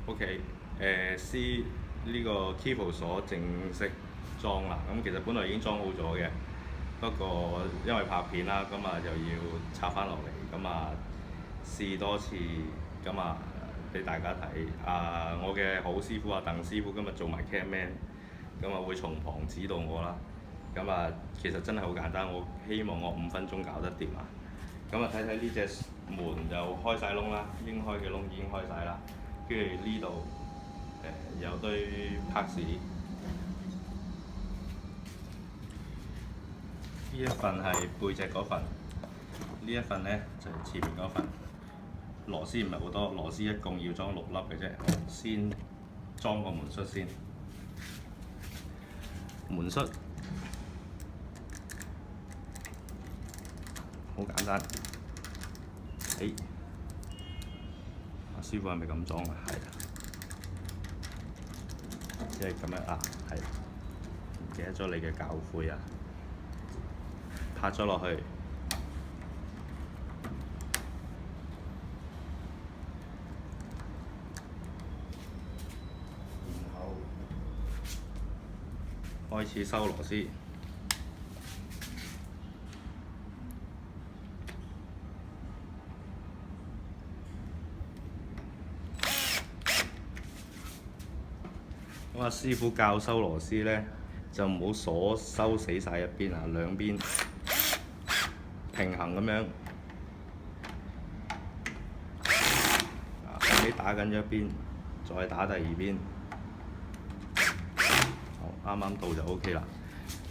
OK，C 呢個 keyboard 鎖正式裝啦。咁其實本來已經裝好咗嘅，不過因為拍片啦，咁啊又要插翻落嚟，咁啊試多次，咁啊俾大家睇。我嘅好師傅鄧師傅今日做埋 camman，咁啊會從旁指導我啦。咁啊其實真係好簡單，我希望我5分鐘搞得掂啊。咁啊睇睇呢隻門就開晒窿啦，應開嘅窿已經開晒啦。跟住呢度有堆拍屎，呢一份係背脊嗰份，呢一份呢就係前面嗰份。螺絲唔係好多，螺絲一共要裝6粒嘅啫。先裝個門栓先，門栓好簡單。阿師傅係咪咁裝啊？係啊，即係咁樣啊，係。唔記得咗你嘅教誨啊！拍咗落去，然後開始收螺絲。咁啊，師傅教收螺絲呢，就唔好鎖收死晒一邊啊，兩邊平衡咁樣。你打緊一邊，再打第二邊。好，啱啱到就 OK 啦。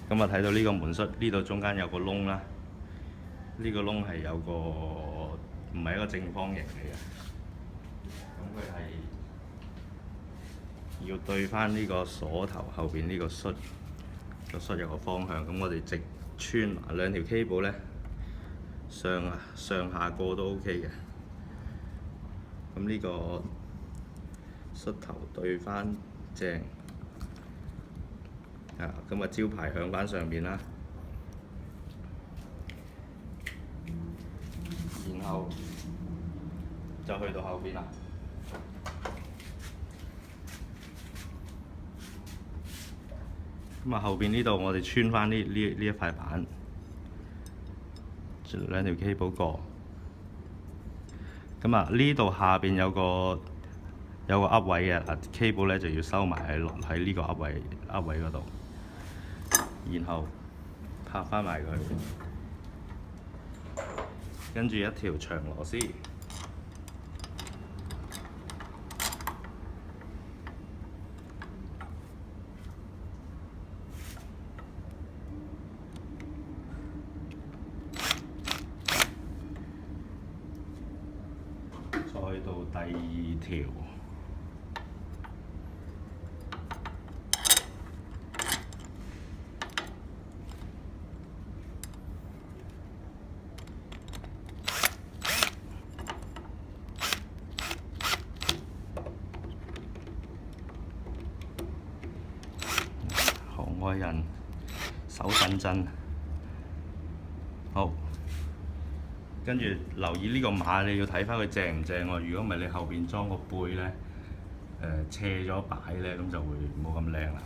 咁啊，睇到呢個門栓，呢度中間有個窿啦。呢個窿係有個唔係一個正方形嚟嘅，咁佢係要對翻呢個鎖頭後邊呢個栓，個栓有個方向。咁我哋直穿兩條 cable 呢，上下過都 OK 嘅。咁呢個栓頭對翻正，咁啊招牌向翻上面啦。然後就去到後邊啦。咁啊後邊呢度我哋穿翻呢一塊板，兩條 cable 過。咁啊呢度下邊有個噏位嘅，cable 咧就要收埋喺呢個噏位嗰度，然後拍翻埋佢，跟住一條長螺絲。再到第二條，行外人手震震，好。跟住留意呢個碼，你要睇翻佢正唔正喎。如果唔係，你後邊裝個背呢，斜咗擺呢，咁就會冇咁靚啦。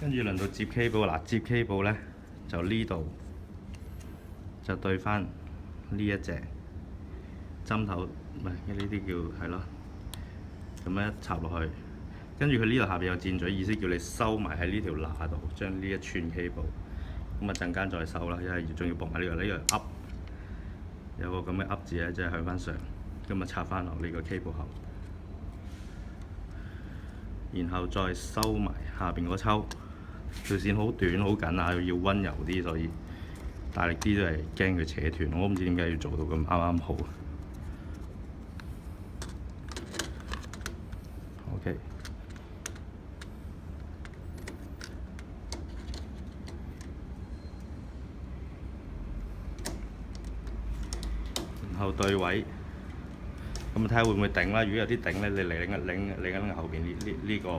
跟住輪到接 cable 啦，接 cable 呢，就呢度就對翻呢一隻針頭，唔係呢啲叫係咯，咁樣一插落去。跟住佢呢度下邊有箭嘴，意思叫你收埋喺呢條罅度，將呢一串 cable。咁啊陣間再收啦，因為仲要駁埋呢個噏，有個咁嘅噏字咧，即係向翻上，咁啊插翻落呢個 cable 後，然後再收埋下邊嗰抽。條線好短好緊啊，要温柔啲，所以大力啲都係驚佢扯斷。我唔知點解要做到咁啱啱好。OK。然後對位，咁睇下會唔會頂啦。如果有啲頂咧，你嚟緊後邊呢個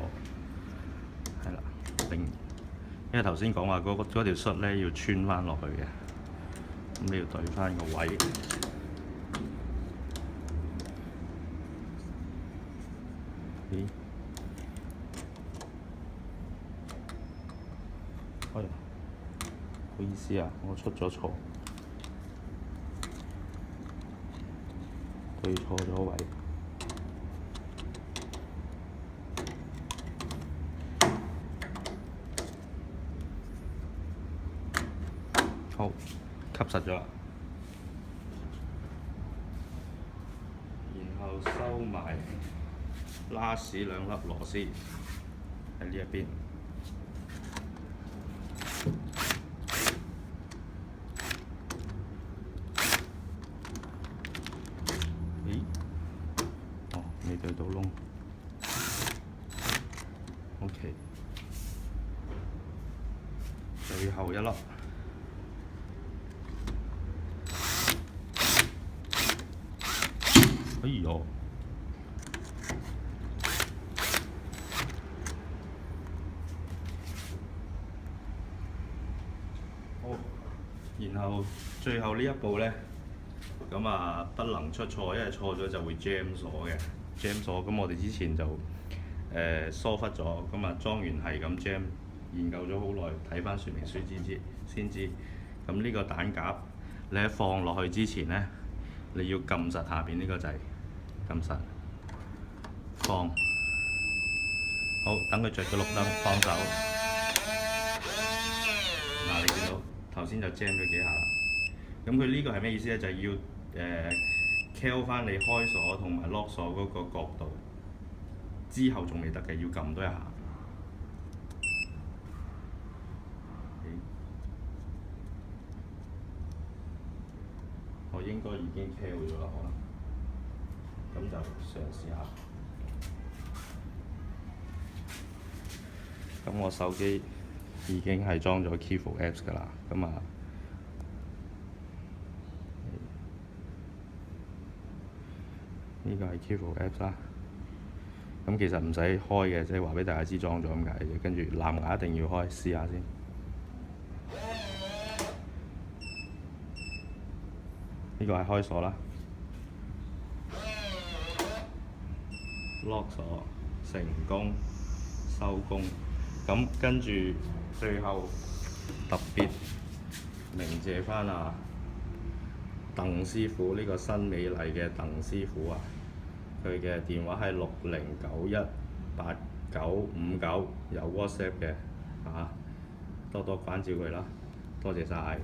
係啦頂，因為頭先講話嗰條栓咧要穿翻落去嘅。咁你要對翻個位。咦？哎呀，唔好意思啊，我出咗錯，對錯咗位。好，吸實咗啦。然後收埋拉屎兩粒螺絲喺呢一邊。咦？哦，未對到窿。OK， 最後一粒。哎呦！好，然後最後呢一步呢，咁啊不能出錯，因為錯咗就會 jam 鎖嘅。jam 鎖咁我哋之前就疏忽咗，咁啊裝完係咁 jam，研究咗好耐，睇翻說明書先知。咁呢個蛋夾你喺放落去之前呢，你要撳實下邊呢個掣，撳實放。好，等佢着咗綠燈，放手。嗱，你見到頭先就 jam 咗幾下啦。咁佢呢個係咩意思咧？就係要敲翻你開鎖同埋 lock 鎖嗰個角度，之後仲未得嘅，要撳多一下。我應該已經敲咗啦，可能。咁就嘗試下。咁我手機已經係裝咗 Keifo Apps 㗎啦，咁啊，呢個係 Keifo Apps 啦。咁其實唔使開嘅，即係話俾大家知裝咗咁解嘅。跟住藍牙一定要開，試下先。呢個係開鎖啦，lock 鎖成功收工。咁跟住最後特別鳴謝翻啊鄧師傅，呢個新美麗嘅鄧師傅啊，佢嘅電話係60918959，有 WhatsApp 嘅，多多關照佢啦，多謝晒。